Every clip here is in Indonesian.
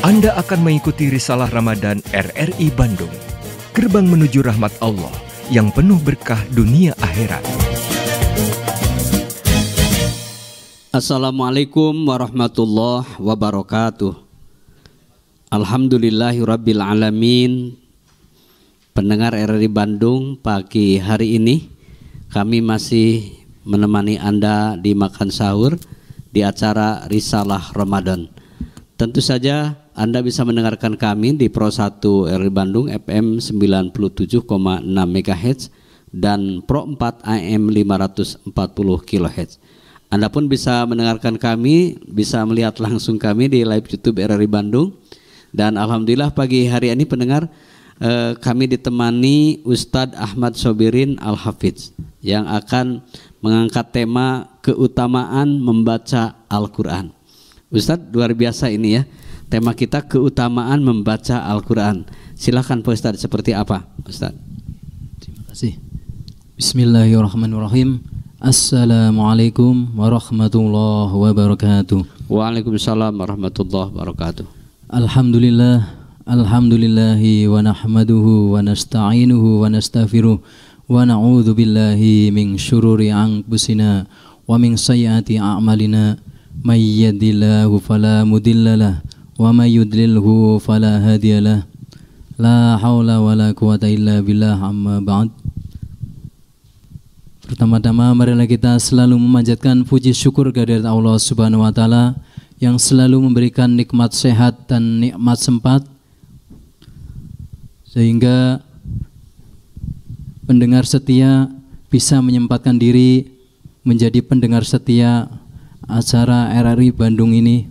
Anda akan mengikuti Risalah Ramadan RRI Bandung, gerbang menuju rahmat Allah yang penuh berkah dunia akhirat. Assalamualaikum warahmatullahi wabarakatuh. Alhamdulillahirabbil alamin. Pendengar RRI Bandung, pagi hari ini kami masih menemani Anda di makan sahur di acara Risalah Ramadan. Tentu saja Anda bisa mendengarkan kami di Pro 1 RRI Bandung FM 97,6 MHz dan Pro 4 AM 540 kHz. Anda pun bisa mendengarkan kami, bisa melihat langsung kami di live YouTube RRI Bandung. Dan alhamdulillah pagi hari ini pendengar, kami ditemani Ustadz Ahmad Sobirin Al-Hafidz yang akan mengangkat tema keutamaan membaca Al-Quran. Ustadz, luar biasa ini ya, tema kita keutamaan membaca Al-Quran. Silakan Pak Ustadz, seperti apa Ustadz? Terima kasih. Bismillahirrahmanirrahim. Assalamualaikum warahmatullahi wabarakatuh. Waalaikumsalam warahmatullahi wabarakatuh. Alhamdulillahi wa nahmaduhu wa nasta'inuhu wa nastaghfiruh wa na'udzu billahi min syururi anfusina wa min sayyiati a'malina may yahdihillahu fala mudhillalah wa may yudlilhu fala hadiyalah. La haula wala quwata illa billah, amma ba'd. Pertama-tama marilah kita selalu memanjatkan puji syukur kehadirat Allah Subhanahu wa taala yang selalu memberikan nikmat sehat dan nikmat sempat sehingga pendengar setia bisa menyempatkan diri menjadi pendengar setia acara RRI Bandung ini,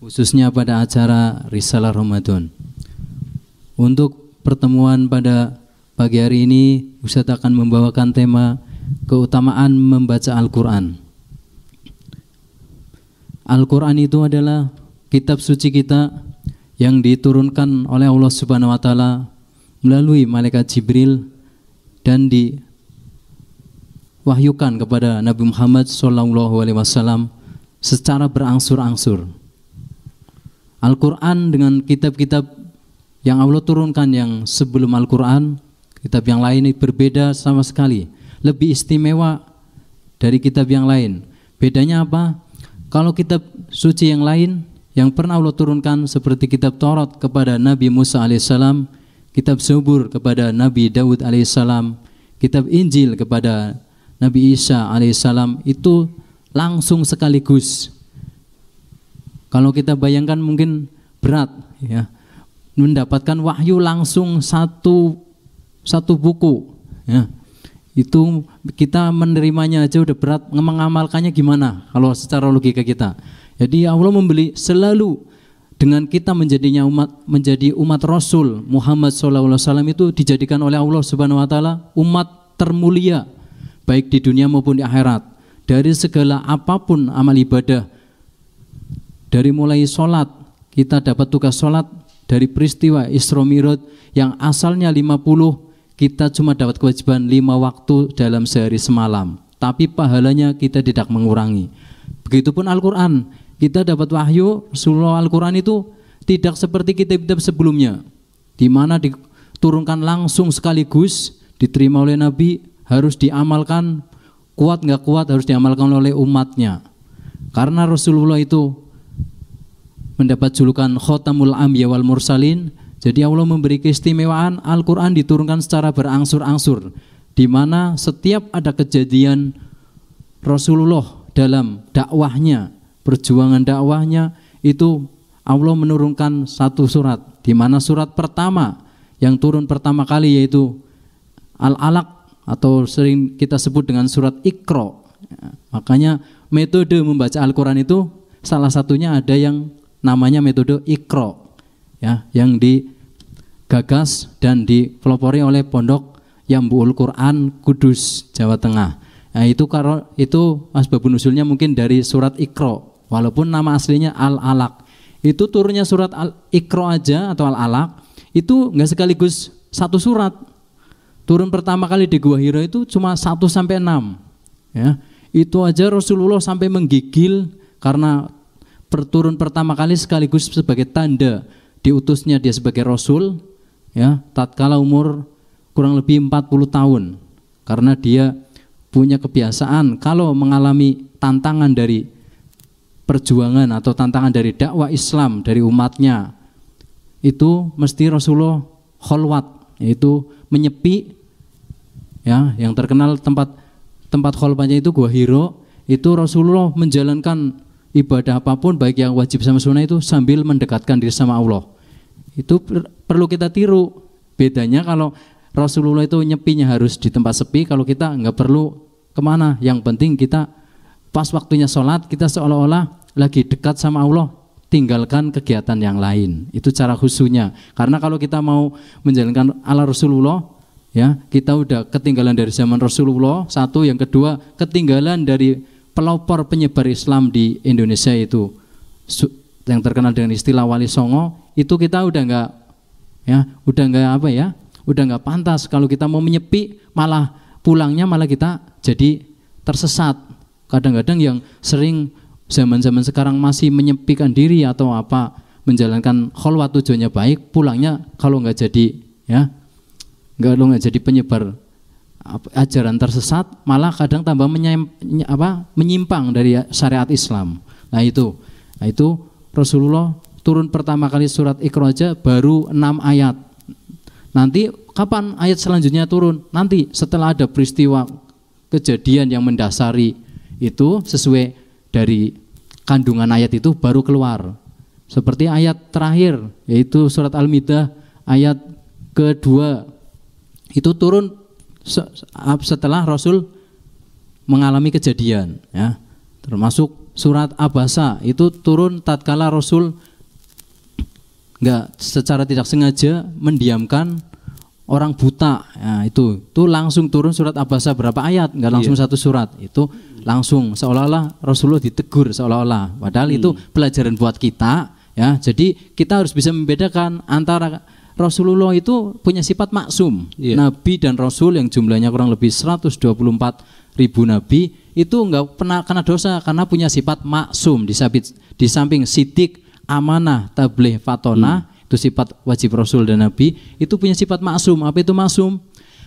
khususnya pada acara Risalah Ramadan. Untuk pertemuan pada pagi hari ini, Ustadz akan membawakan tema keutamaan membaca Al-Quran. Al-Quran itu adalah kitab suci kita yang diturunkan oleh Allah Subhanahu wa taala melalui malaikat Jibril dan diwahyukan kepada Nabi Muhammad SAW secara berangsur-angsur. Al-Quran dengan kitab-kitab yang Allah turunkan yang sebelum Al-Quran, kitab yang lain berbeda sama sekali, lebih istimewa dari kitab yang lain. Bedanya apa? Kalau kitab suci yang lain yang pernah Allah turunkan seperti kitab Taurat kepada Nabi Musa alaihissalam, kitab Zabur kepada Nabi Daud alaihissalam, kitab Injil kepada Nabi Isa alaihissalam, itu langsung sekaligus. Kalau kita bayangkan mungkin berat ya, mendapatkan wahyu langsung satu buku ya. Itu kita menerimanya aja udah berat, mengamalkannya gimana kalau secara logika kita. Jadi Allah membeli selalu dengan kita menjadi umat Rasul Muhammad SAW itu dijadikan oleh Allah Subhanahu wa taala umat termulia baik di dunia maupun di akhirat. Dari segala apapun amal ibadah, dari mulai sholat, kita dapat tugas sholat dari peristiwa Isra Mi'raj yang asalnya 50, kita cuma dapat kewajiban 5 waktu dalam sehari semalam, tapi pahalanya kita tidak mengurangi. Begitupun Al-Quran, kita dapat wahyu Rasulullah. Al-Quran itu tidak seperti kitab-kitab sebelumnya, di mana diturunkan langsung sekaligus, diterima oleh Nabi, harus diamalkan, kuat nggak kuat harus diamalkan oleh umatnya. Karena Rasulullah itu mendapat julukan Khotamul Anbiya wal Mursalin. Jadi Allah memberi keistimewaan Al-Quran diturunkan secara berangsur-angsur, di mana setiap ada kejadian Rasulullah dalam dakwahnya, perjuangan dakwahnya, itu Allah menurunkan satu surat, di mana surat pertama yang turun pertama kali yaitu Al-Alaq atau sering kita sebut dengan surat Iqra. Makanya metode membaca Al-Quran itu salah satunya ada yang namanya metode Iqra ya, yang digagas dan dipelopori oleh Pondok Yambu'ul Quran Kudus, Jawa Tengah. Nah, itu asbabun nuzulnya mungkin dari surat Iqra, walaupun nama aslinya Al-Alaq. Itu turunnya surat Iqra aja atau Al-Alaq itu enggak sekaligus satu surat. Turun pertama kali di Gua Hira itu cuma 1-6 ya. Itu aja Rasulullah sampai menggigil karena turun pertama kali sekaligus sebagai tanda diutusnya dia sebagai rasul, ya, tatkala umur kurang lebih 40 tahun. Karena dia punya kebiasaan kalau mengalami tantangan dari perjuangan atau tantangan dari dakwah Islam dari umatnya, itu mesti Rasulullah kholwat, yaitu menyepi, ya, yang terkenal tempat kholwatnya itu Gua Hiro. Itu Rasulullah menjalankan ibadah apapun baik yang wajib sama sunnah itu sambil mendekatkan diri sama Allah. Itu perlu kita tiru. Bedanya kalau Rasulullah itu nyepinya harus di tempat sepi, kalau kita nggak perlu kemana, yang penting kita pas waktunya sholat kita seolah-olah lagi dekat sama Allah, tinggalkan kegiatan yang lain. Itu cara khusyuknya. Karena kalau kita mau menjalankan ala Rasulullah, ya, kita udah ketinggalan dari zaman Rasulullah. Satu, yang kedua ketinggalan dari pelopor penyebar Islam di Indonesia itu yang terkenal dengan istilah Wali Songo. Itu kita udah nggak pantas. Kalau kita mau menyepi, malah pulangnya malah kita jadi tersesat. Kadang-kadang yang sering zaman-zaman sekarang masih menyepikan diri atau apa, menjalankan kholwat tujuannya baik, pulangnya kalau nggak jadi penyebar ajaran tersesat, malah kadang tambah menyimpang dari syariat Islam. Nah itu Rasulullah turun pertama kali surat Iqra aja baru 6 ayat. Nanti kapan ayat selanjutnya turun? Nanti setelah ada peristiwa kejadian yang mendasari itu sesuai dari kandungan ayat itu baru keluar. Seperti ayat terakhir yaitu surat Al-Maidah ayat kedua, itu turun setelah Rasul mengalami kejadian, ya. Termasuk surat Abasa itu turun tatkala Rasul secara tidak sengaja mendiamkan orang buta, ya, itu langsung turun surat Abasa berapa ayat, nggak langsung satu surat, itu langsung seolah-olah Rasulullah ditegur seolah-olah, padahal itu pelajaran buat kita, ya. Jadi kita harus bisa membedakan antara Rasulullah itu punya sifat maksum, Nabi dan Rasul yang jumlahnya kurang lebih 124.000 Nabi itu nggak pernah kena dosa karena punya sifat maksum. Di samping sidik, amanah, tabligh, fatonah, itu sifat wajib Rasul dan Nabi, itu punya sifat maksum. Apa itu maksum?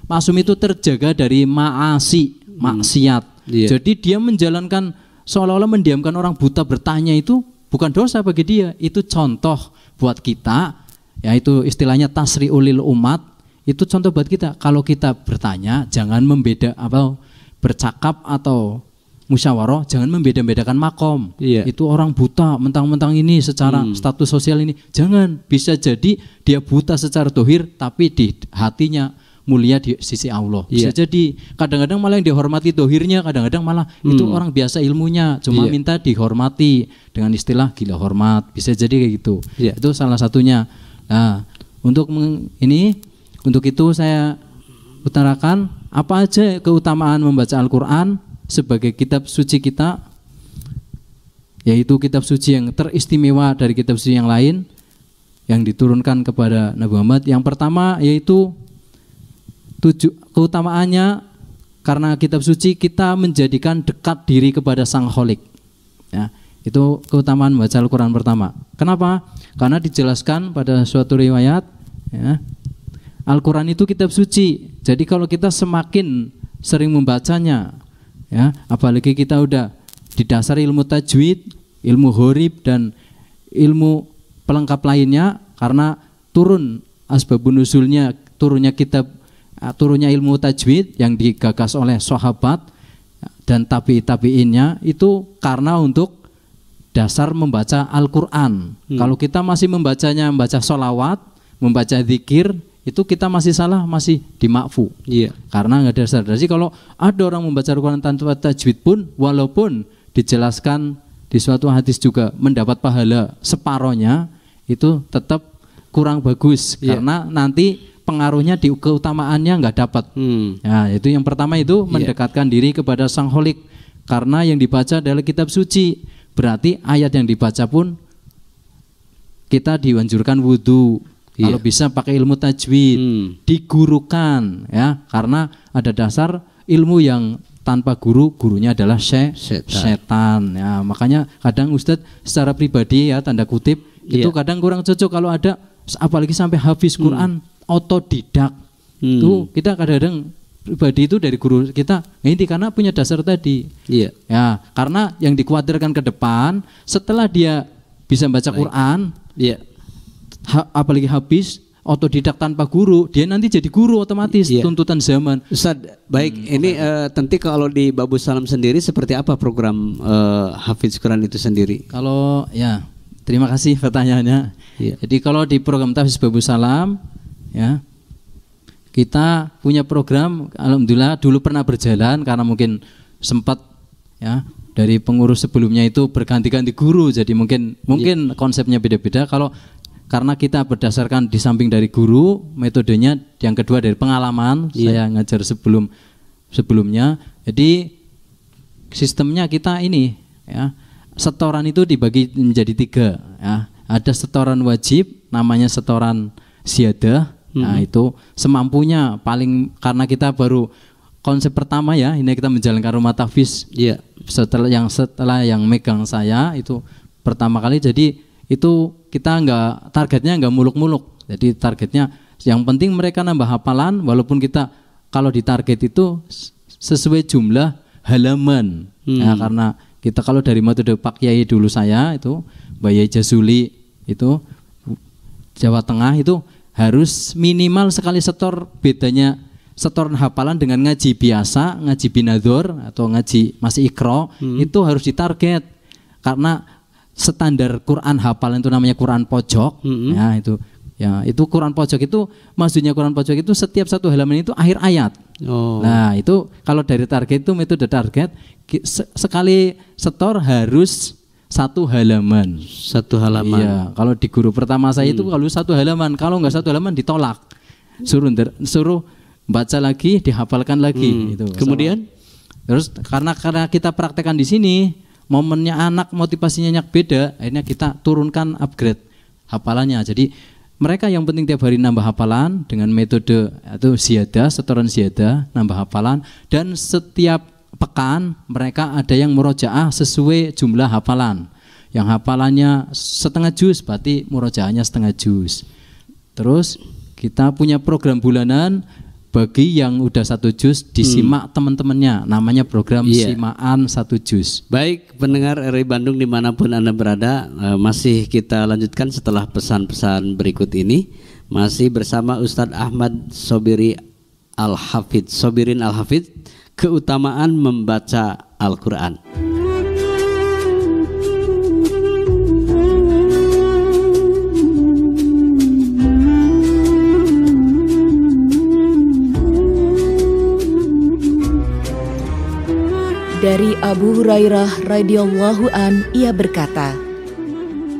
Maksum itu terjaga dari maksiat. Jadi dia menjalankan seolah-olah mendiamkan orang buta bertanya itu bukan dosa bagi dia. Itu contoh buat kita. Ya, itu istilahnya tasri'ulil umat. Itu contoh buat kita. Kalau kita bertanya, jangan bercakap atau musyawarah, jangan membeda-bedakan makom. Itu orang buta, mentang-mentang ini secara status sosial ini. Jangan, bisa jadi dia buta secara dohir, tapi di hatinya mulia di sisi Allah. Bisa jadi. Kadang-kadang malah yang dihormati dohirnya, kadang-kadang malah itu orang biasa ilmunya, cuma minta dihormati dengan istilah gila hormat. Bisa jadi kayak gitu. Itu salah satunya. Nah, untuk itu saya utarakan apa aja keutamaan membaca Al-Quran sebagai kitab suci kita, yaitu kitab suci yang teristimewa dari kitab suci yang lain yang diturunkan kepada Nabi Muhammad. Yang pertama yaitu keutamaannya karena kitab suci kita menjadikan dekat diri kepada Sang Kholik, ya. Itu keutamaan membaca Al-Quran pertama. Kenapa? Karena dijelaskan pada suatu riwayat, ya, Al-Quran itu kitab suci. Jadi kalau kita semakin sering membacanya, ya, apalagi kita udah didasari ilmu tajwid, ilmu horib dan ilmu pelengkap lainnya, karena turun asbabun nuzulnya, turunnya ilmu tajwid yang digagas oleh sahabat dan tabi'innya itu karena untuk dasar membaca Al-Quran. Kalau kita masih membaca sholawat, membaca zikir, itu kita masih salah, masih dimakfu. Karena nggak ada dasar. Jadi kalau ada orang membaca Al-Quran tanpa tajwid pun, walaupun dijelaskan di suatu hadis juga mendapat pahala separohnya, itu tetap kurang bagus. Karena nanti pengaruhnya di keutamaannya nggak dapat. Ya, itu yang pertama itu mendekatkan diri kepada Sang Kholik. Karena yang dibaca adalah kitab suci. Berarti ayat yang dibaca pun kita dianjurkan wudhu. Kalau bisa pakai ilmu tajwid, digurukan, ya, karena ada dasar ilmu yang tanpa guru, gurunya adalah setan. Ya, makanya kadang Ustadz secara pribadi ya tanda kutip itu kadang kurang cocok kalau ada apalagi sampai hafiz Quran otodidak. Itu kita kadang-kadang pribadi itu dari guru kita ini karena punya dasar tadi. Ya, karena yang dikhawatirkan ke depan setelah dia bisa baca Quran, apalagi habis otodidak tanpa guru, dia nanti jadi guru otomatis tuntutan zaman. Ustaz, baik ini tentu kalau di Babus Salam sendiri seperti apa program Hafiz Quran itu sendiri? Kalau terima kasih pertanyaannya. Jadi kalau di program Tahfiz Babus Salam ya kita punya program, alhamdulillah dulu pernah berjalan karena mungkin sempat ya dari pengurus sebelumnya itu berganti-ganti guru, jadi mungkin konsepnya beda-beda. Kalau karena kita berdasarkan di samping dari guru, metodenya yang kedua dari pengalaman, saya ngajar sebelumnya. Jadi sistemnya kita ini ya, setoran itu dibagi menjadi 3 ya. Ada setoran wajib, namanya setoran syahadah. Nah itu semampunya karena kita baru konsep pertama ya, ini kita menjalankan rumah tahfiz. Setelah yang megang saya itu pertama kali, jadi itu kita targetnya nggak muluk-muluk. Jadi targetnya yang penting mereka nambah hafalan, walaupun kita kalau ditarget itu sesuai jumlah halaman. Ya, karena kita kalau dari metode Pak Kiai dulu saya itu Mbak Yai Jazuli itu Jawa Tengah itu harus minimal sekali setor, bedanya setoran hafalan dengan ngaji biasa, ngaji binador atau ngaji masih ikro itu harus ditarget karena standar Quran hafalan itu namanya Quran pojok. Itu Quran pojok itu maksudnya Quran pojok itu setiap satu halaman itu akhir ayat. Nah itu kalau dari target itu metode target sekali setor harus 1 halaman. 1 halaman. Iya, kalau di guru pertama saya itu kalau 1 halaman, kalau nggak 1 halaman ditolak. Suruh baca lagi, dihafalkan lagi itu. Kemudian terus karena kita praktekkan di sini, momennya anak motivasinya beda, akhirnya kita turunkan upgrade hafalannya. Jadi mereka yang penting tiap hari nambah hafalan dengan metode atau syahadah, setoran syahadah, nambah hafalan, dan setiap pekan mereka ada yang murojaah sesuai jumlah hafalan. Yang hafalannya setengah juz berarti murojaahnya setengah juz. Terus kita punya program bulanan bagi yang udah 1 juz disimak teman-temannya, namanya program simaan 1 juz. Baik pendengar RRI Bandung dimanapun Anda berada, masih kita lanjutkan setelah pesan-pesan berikut ini. Masih bersama Ustadz Ahmad Sobirin Al-Hafidz, keutamaan membaca Al-Quran. Dari Abu Hurairah radhiyallahu an, ia berkata,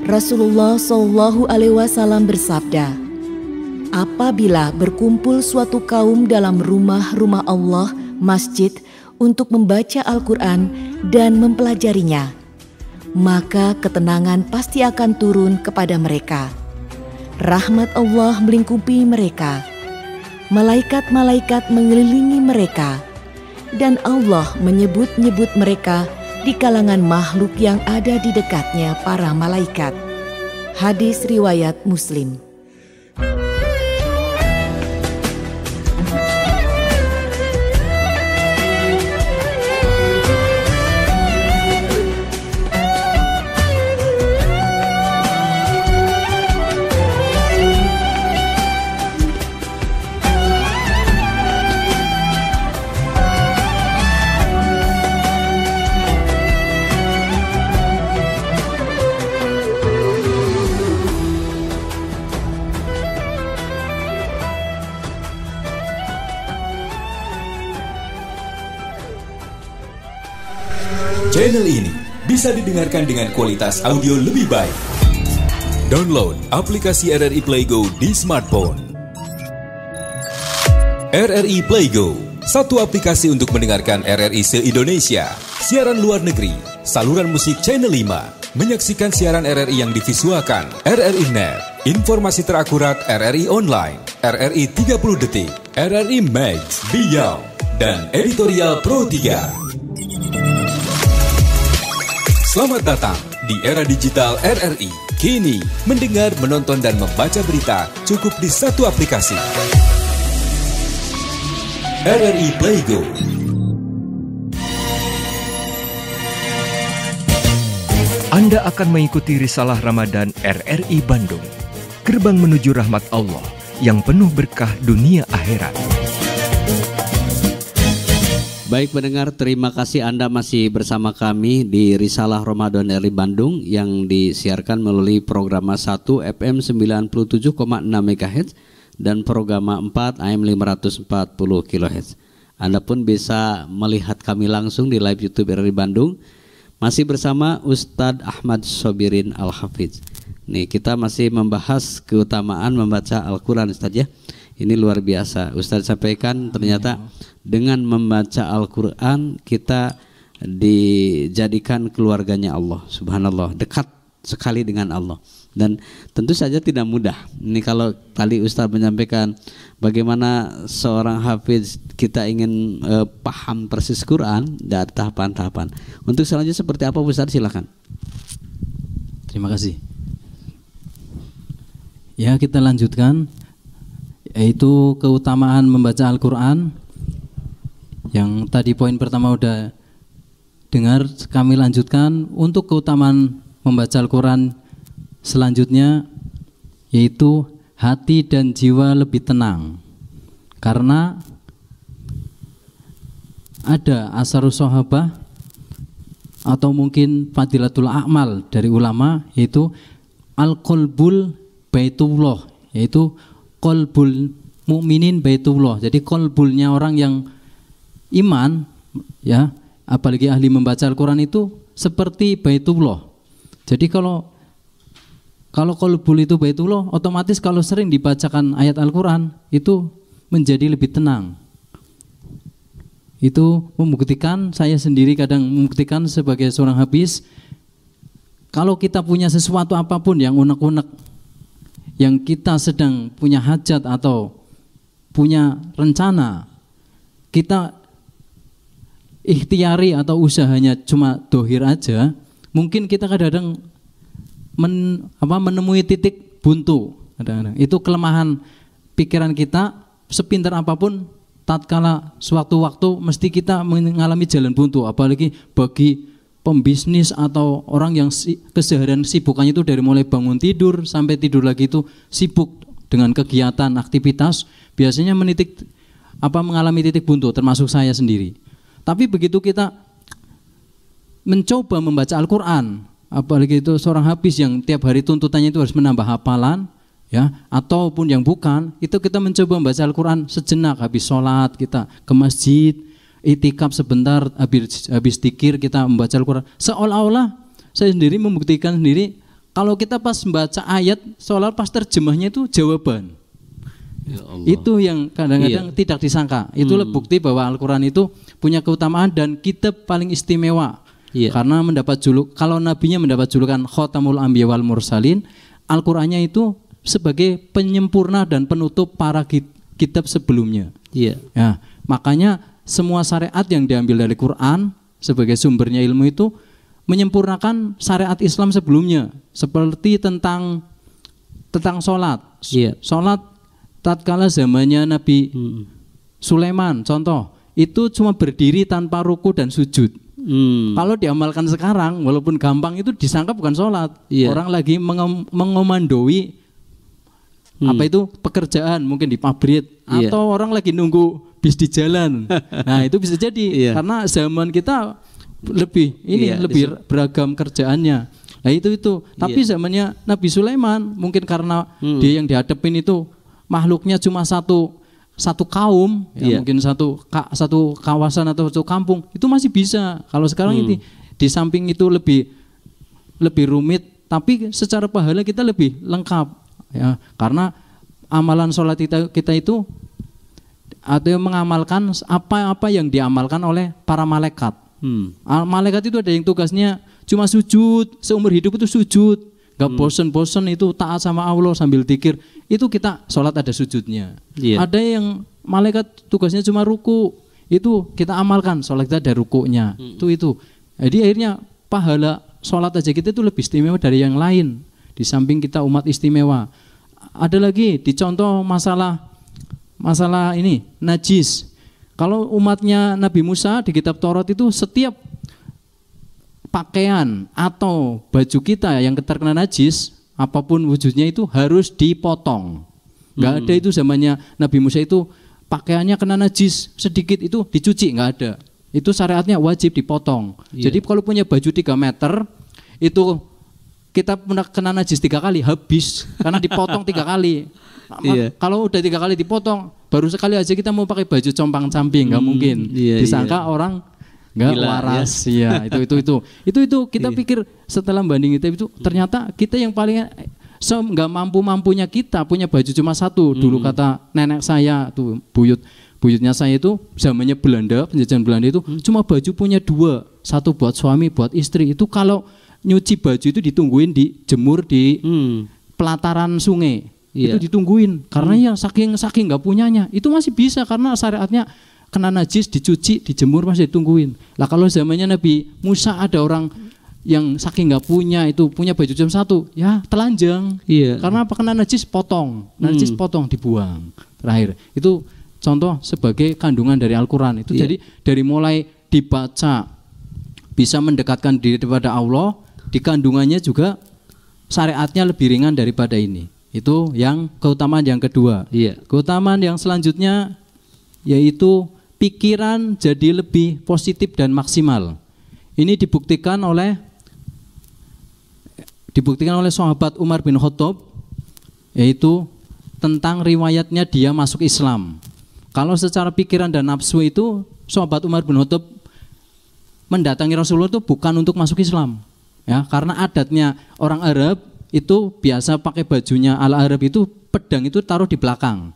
Rasulullah Shallallahu alaihi wasallam bersabda, apabila berkumpul suatu kaum dalam rumah-rumah Allah, masjid, untuk membaca Al-Quran dan mempelajarinya, maka ketenangan pasti akan turun kepada mereka. Rahmat Allah melingkupi mereka, malaikat-malaikat mengelilingi mereka, dan Allah menyebut-nyebut mereka di kalangan makhluk yang ada di dekatnya, para malaikat. Hadis riwayat Muslim. Channel ini bisa didengarkan dengan kualitas audio lebih baik. Download aplikasi RRI Play Go di smartphone. RRI Play Go, satu aplikasi untuk mendengarkan RRI se-Indonesia, siaran luar negeri, saluran musik Channel 5, menyaksikan siaran RRI yang divisualkan, RRI Net, informasi terakurat RRI Online, RRI 30 Detik, RRI Max, Beyond, dan Editorial Pro 3. Selamat datang di era digital RRI. Kini, mendengar, menonton, dan membaca berita cukup di satu aplikasi. RRI Playgo. Anda akan mengikuti risalah Ramadan RRI Bandung. Gerbang menuju rahmat Allah yang penuh berkah dunia akhirat. Baik pendengar, terima kasih Anda masih bersama kami di Risalah Ramadan RRI Bandung yang disiarkan melalui Programa 1 FM 97,6 MHz dan Programa 4 AM 540 kHz. Anda pun bisa melihat kami langsung di live YouTube RRI Bandung. Masih bersama Ustadz Ahmad Sobirin Al-Hafidz. Nih, kita masih membahas keutamaan membaca Al-Quran, Ustadz ya. Ini luar biasa. Ustadz sampaikan ternyata dengan membaca Al-Quran kita dijadikan keluarganya Allah. Subhanallah, dekat sekali dengan Allah. Dan tentu saja tidak mudah. Ini kalau tadi Ustadz menyampaikan bagaimana seorang hafiz kita ingin paham persis Quran, dari tahapan-tahapan. Untuk selanjutnya seperti apa Ustadz, silakan. Terima kasih. Ya, kita lanjutkan, yaitu keutamaan membaca Al-Quran. Yang tadi poin pertama udah dengar, kami lanjutkan untuk keutamaan membaca Al-Quran selanjutnya, yaitu hati dan jiwa lebih tenang. Karena ada asarus sahabah atau mungkin fadilatul a'mal dari ulama, yaitu al-qalbul baitullah, yaitu qalbul mukminin baitullah. Jadi qalbulnya orang yang iman, ya, apalagi ahli membaca Al-Quran itu seperti baitullah. Jadi kalau qalbul itu baitullah, otomatis kalau sering dibacakan ayat Al-Quran itu menjadi lebih tenang. Itu membuktikan, saya sendiri kadang membuktikan sebagai seorang hafiz, kalau kita punya sesuatu apapun yang unek-unek, yang kita sedang punya hajat atau punya rencana, kita ikhtiari atau usahanya cuma dohir aja, mungkin kita kadang-kadang menemui titik buntu. Kadang-kadang itu kelemahan pikiran kita. Sepintar apapun, tatkala sewaktu-waktu mesti kita mengalami jalan buntu. Apalagi bagi pembisnis atau orang yang keseharian sibukannya itu dari mulai bangun tidur sampai tidur lagi itu sibuk dengan kegiatan aktivitas, biasanya mengalami titik buntu, termasuk saya sendiri. Tapi begitu kita mencoba membaca Al-Quran, apalagi itu seorang hafiz yang tiap hari tuntutannya itu harus menambah hafalan, ya, ataupun yang bukan, itu kita mencoba membaca Al-Quran sejenak, habis sholat kita ke masjid, itikaf sebentar, habis zikir kita membaca Al-Quran. Seolah-olah saya sendiri membuktikan sendiri, kalau kita pas membaca ayat, seolah pas terjemahnya itu jawaban. Ya Allah. Itu yang kadang-kadang tidak disangka. Itulah bukti bahwa Al-Quran itu punya keutamaan dan kita paling istimewa. Karena mendapat kalau nabinya mendapat julukan Khotamul Anbiya wal Mursalin, Al-Qurannya itu sebagai penyempurna dan penutup para kitab sebelumnya. Ya, makanya semua syariat yang diambil dari Quran sebagai sumbernya ilmu itu menyempurnakan syariat Islam sebelumnya. Seperti tentang sholat. Sholat tatkala zamannya Nabi Sulaiman, contoh, itu cuma berdiri tanpa ruku dan sujud. Kalau diamalkan sekarang, walaupun gampang, itu disangka bukan sholat. Orang lagi mengomandoi apa itu pekerjaan, mungkin di pabrik, atau orang lagi nunggu bis di jalan. Nah, itu bisa jadi karena zaman kita lebih beragam kerjaannya. Nah, itu. Tapi zamannya Nabi Sulaiman, mungkin karena dia yang dihadapin itu makhluknya cuma satu kaum, mungkin satu kawasan atau satu kampung, itu masih bisa. Kalau sekarang ini di samping itu lebih rumit, tapi secara pahala kita lebih lengkap, ya, karena amalan sholat kita itu atau mengamalkan apa yang diamalkan oleh para malaikat. Malaikat itu ada yang tugasnya cuma sujud, seumur hidup itu sujud. Gak bosen-bosen itu taat sama Allah sambil zikir. Itu kita sholat ada sujudnya. Ada yang malaikat tugasnya cuma ruku, Itu kita amalkan, sholat kita ada rukuknya. Itu. Jadi akhirnya pahala sholat aja kita itu lebih istimewa dari yang lain. Di samping kita umat istimewa. Ada lagi dicontoh masalah ini najis. Kalau umatnya Nabi Musa di kitab Taurat itu setiap pakaian atau baju kita yang terkena najis, apapun wujudnya itu harus dipotong. Nggak ada itu zamannya Nabi Musa itu pakaiannya kena najis sedikit itu dicuci, nggak ada. Itu syariatnya wajib dipotong. Jadi kalau punya baju 3 meter itu kita kena najis 3 kali habis karena dipotong 3 kali. Kalau udah 3 kali dipotong, baru sekali aja kita mau pakai baju compang-camping, nggak mungkin. Disangka orang nggak waras. Ya itu kita pikir setelah banding itu ternyata kita yang paling nggak mampunya kita punya baju cuma 1. Dulu kata nenek saya tuh buyutnya saya itu zamannya Belanda, penjajahan Belanda itu cuma baju punya 2, 1 buat suami, buat istri. Itu kalau nyuci baju itu ditungguin dijemur di pelataran sungai. Itu ditungguin karena ya saking nggak punyanya itu masih bisa karena syariatnya kena najis dicuci dijemur masih ditungguin. Lah kalau zamannya Nabi Musa ada orang yang saking nggak punya itu punya baju cuma 1 ya telanjang. Karena apa kena najis potong dibuang. Terakhir itu contoh sebagai kandungan dari Al-Quran itu. Jadi dari mulai dibaca bisa mendekatkan diri kepada Allah, di kandungannya juga syariatnya lebih ringan daripada ini. Itu yang keutamaan yang kedua. Keutamaan yang selanjutnya yaitu pikiran jadi lebih positif dan maksimal. Ini dibuktikan oleh sahabat Umar bin Khattab, yaitu tentang riwayatnya dia masuk Islam. Kalau secara pikiran dan nafsu itu sahabat Umar bin Khattab mendatangi Rasulullah itu bukan untuk masuk Islam. Ya, karena adatnya orang Arab itu biasa pakai bajunya ala Arab itu pedang itu taruh di belakang.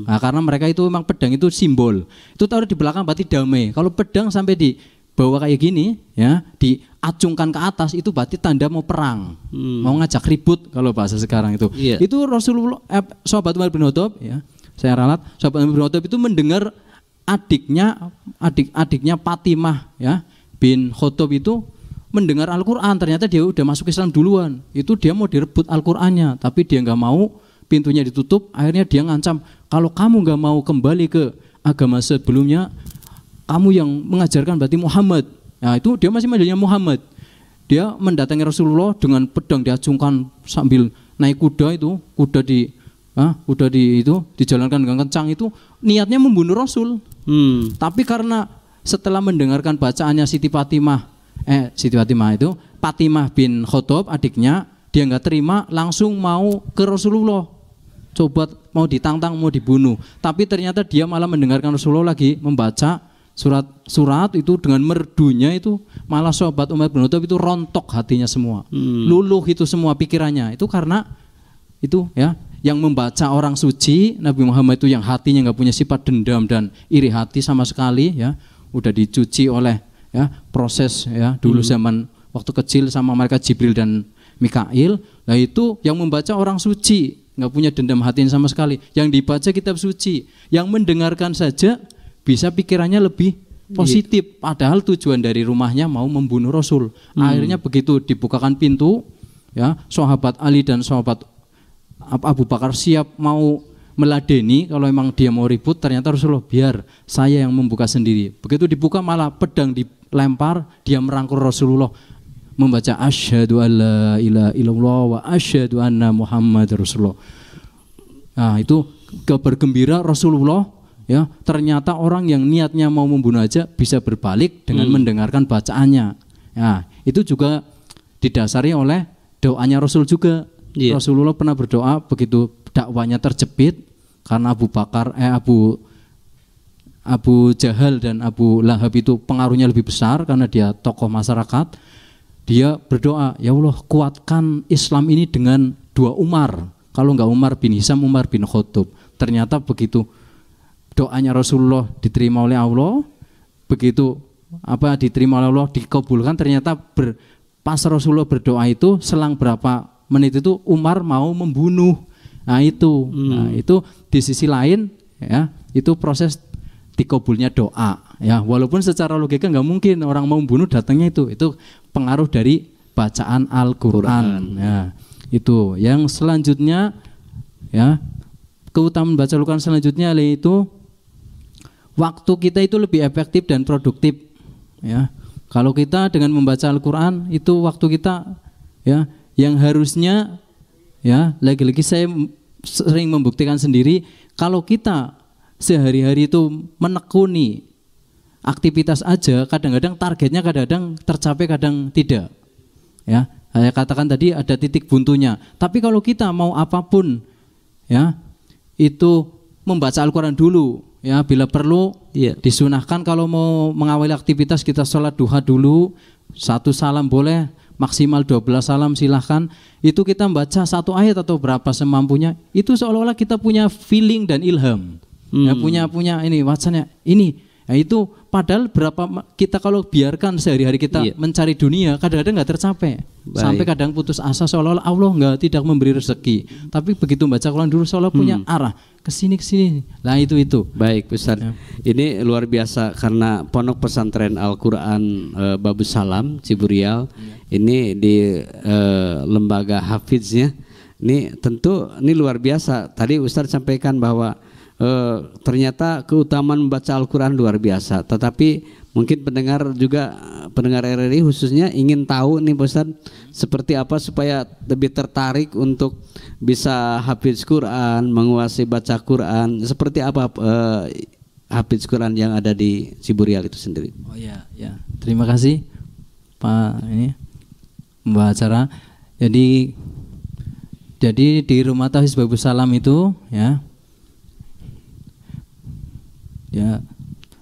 Nah, karena mereka itu memang pedang itu simbol. Itu taruh di belakang berarti damai. Kalau pedang sampai di bawah kayak gini ya, diacungkan ke atas itu berarti tanda mau perang. Mau ngajak ribut kalau bahasa sekarang itu. Itu Rasulullah sahabat Umar bin Khattab ya. Saya ralat sahabat Umar bin Khattab itu mendengar adiknya Fatimah ya bin Khattab itu mendengar Al-Quran, ternyata dia udah masuk Islam duluan. Itu dia mau direbut Al-Qurannya, tapi dia nggak mau, pintunya ditutup. Akhirnya dia ngancam, kalau kamu nggak mau kembali ke agama sebelumnya, kamu yang mengajarkan berarti Muhammad. Nah itu dia masih manggilnya Muhammad. Dia mendatangi Rasulullah dengan pedang diacungkan sambil naik kuda itu, kuda itu dijalankan dengan kencang itu, niatnya membunuh Rasul. Tapi karena setelah mendengarkan bacaannya Siti Fatimah itu Fatimah bin Khattab adiknya, dia nggak terima, langsung mau ke Rasulullah, coba mau ditantang, mau dibunuh. Tapi ternyata dia malah mendengarkan Rasulullah lagi membaca surat itu dengan merdunya itu, malah sahabat Umar bin Khattab itu rontok hatinya semua, luluh itu semua pikirannya. Itu karena itu ya, yang membaca orang suci Nabi Muhammad itu yang hatinya nggak punya sifat dendam dan iri hati sama sekali ya, udah dicuci oleh ya proses ya dulu zaman waktu kecil sama mereka Jibril dan Mikail. Nah itu yang membaca orang suci, nggak punya dendam hati sama sekali. Yang dibaca kitab suci, yang mendengarkan saja bisa pikirannya lebih positif. Padahal tujuan dari rumahnya mau membunuh Rasul. Akhirnya begitu dibukakan pintu, ya sahabat Ali dan sahabat Abu Bakar siap mau meladeni kalau memang dia mau ribut. Ternyata Rasulullah biar saya yang membuka sendiri. Begitu dibuka malah pedang dilempar, dia merangkul Rasulullah membaca asyhadu alla ilaha illallah wa asyhadu anna Muhammad Rasulullah. Nah itu kabar gembira Rasulullah ya, ternyata orang yang niatnya mau membunuh aja bisa berbalik dengan mendengarkan bacaannya. Nah itu juga didasari oleh doanya Rasul juga. Rasulullah pernah berdoa begitu dakwanya terjepit karena Abu Jahal dan Abu Lahab itu pengaruhnya lebih besar karena dia tokoh masyarakat. Dia berdoa, ya Allah kuatkan Islam ini dengan 2 Umar. Kalau enggak Umar bin Hisham, Umar bin Khattab. Ternyata begitu doanya Rasulullah diterima oleh Allah, begitu diterima oleh Allah dikabulkan, ternyata pas Rasulullah berdoa itu selang berapa menit itu Umar mau membunuh. Nah itu di sisi lain ya, itu proses tikobulnya doa, ya walaupun secara logika nggak mungkin orang mau bunuh datangnya itu pengaruh dari bacaan Al-Quran. Ya, itu yang selanjutnya, ya keutamaan baca Al-Quran selanjutnya yaitu waktu kita itu lebih efektif dan produktif. Ya, kalau kita dengan membaca Al-Quran itu waktu kita, ya yang harusnya, ya lagi-lagi saya sering membuktikan sendiri, kalau kita sehari-hari itu menekuni aktivitas aja, kadang-kadang targetnya kadang-kadang tercapai, kadang tidak. Ya, saya katakan tadi ada titik buntunya. Tapi kalau kita mau apapun, ya itu membaca Al-Quran dulu, ya bila perlu disunahkan kalau mau mengawali aktivitas kita sholat duha dulu, 1 salam boleh, maksimal 12 salam silahkan. Itu kita membaca 1 ayat atau berapa semampunya, itu seolah-olah kita punya feeling dan ilham. Ya, punya ini wacana ini, ya itu padahal berapa kita kalau biarkan sehari-hari kita mencari dunia kadang-kadang nggak tercapai. Sampai kadang putus asa seolah-olah Allah tidak memberi rezeki, tapi begitu baca Quran dulu seolah punya arah kesini. Lah itu baik Ustaz ya. Ini luar biasa karena Pondok Pesantren Al-Quran Babus Salam Ciburial ini di lembaga hafiznya ini tentu ini luar biasa. Tadi Ustaz sampaikan bahwa ternyata keutamaan membaca Al-Quran luar biasa. Tetapi mungkin pendengar RRI khususnya ingin tahu nih Ustaz, seperti apa supaya lebih tertarik untuk bisa hafiz Quran, menguasai baca Quran. Seperti apa hafiz Quran yang ada di Ciburial itu sendiri? Oh ya. Terima kasih Pak ini Mbak acara. Jadi di Rumah Tahfiz Babus Salam itu ya,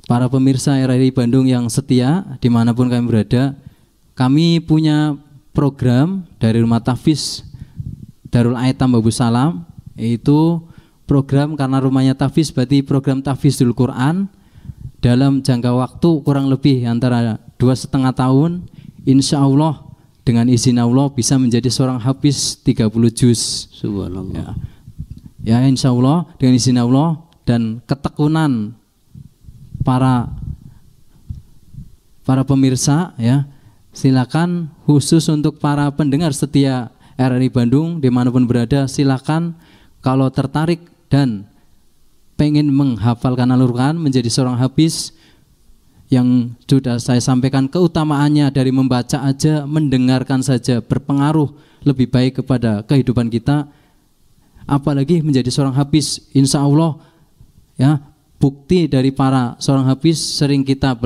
para pemirsa RRI Bandung yang setia dimanapun kami berada, kami punya program dari Rumah Tahfiz Darul Aitam Babus Salam, yaitu program karena rumahnya tahfiz berarti program tahfizul Quran dalam jangka waktu kurang lebih antara 2,5 tahun. Insya Allah dengan izin Allah bisa menjadi seorang hafiz 30 juz. Subhanallah. Ya insya Allah dengan izin Allah dan ketekunan para pemirsa, ya silakan khusus untuk para pendengar setia RRI Bandung dimanapun berada, silakan kalau tertarik dan pengen menghafalkan Al-Quran menjadi seorang hafiz yang sudah saya sampaikan keutamaannya dari membaca aja, mendengarkan saja berpengaruh lebih baik kepada kehidupan kita, apalagi menjadi seorang hafiz. Insya Allah ya, bukti dari para seorang hafiz sering kita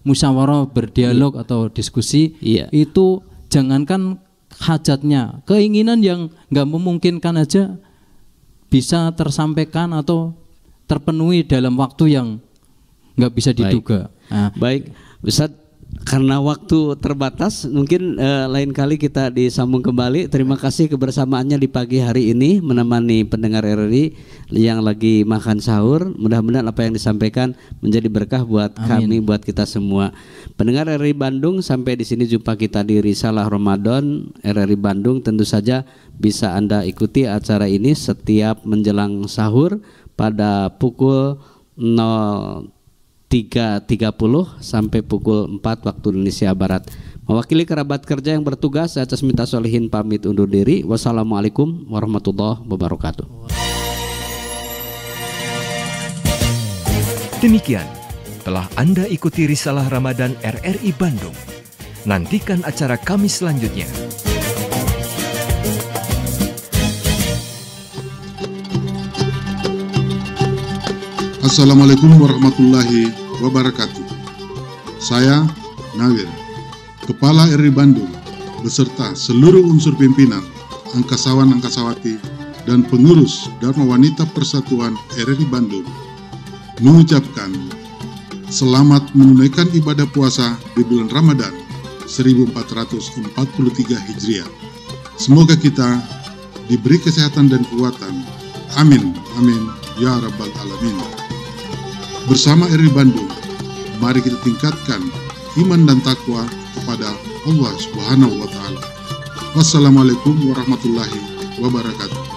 musyawarah, berdialog atau diskusi, itu jangankan hajatnya, keinginan yang nggak memungkinkan aja bisa tersampaikan atau terpenuhi dalam waktu yang nggak bisa diduga. Baik, Ustaz, karena waktu terbatas, mungkin lain kali kita disambung kembali. Terima kasih kebersamaannya di pagi hari ini menemani pendengar RRI yang lagi makan sahur. Mudah-mudahan apa yang disampaikan menjadi berkah buat kami, buat kita semua. Pendengar RRI Bandung, sampai di sini jumpa kita di Risalah Ramadan RRI Bandung. Tentu saja bisa Anda ikuti acara ini setiap menjelang sahur pada pukul 03.30 sampai pukul 4 waktu Indonesia Barat. Mewakili kerabat kerja yang bertugas, saya Casmita Solihin pamit undur diri. Wassalamualaikum warahmatullahi wabarakatuh. Demikian telah Anda ikuti Risalah Ramadan RRI Bandung. Nantikan acara kami selanjutnya. Assalamualaikum warahmatullahi wabarakatuh. Saya Nawir, Kepala RRI Bandung, beserta seluruh unsur pimpinan, angkasawan-angkasawati, dan pengurus Dharma Wanita Persatuan RRI Bandung, mengucapkan selamat menunaikan ibadah puasa di bulan Ramadan 1443 Hijriah. Semoga kita diberi kesehatan dan kekuatan. Amin, amin, ya Rabbal Alamin. Bersama RRI Bandung, mari kita tingkatkan iman dan takwa kepada Allah Subhanahu wa Ta'ala. Wassalamualaikum warahmatullahi wabarakatuh.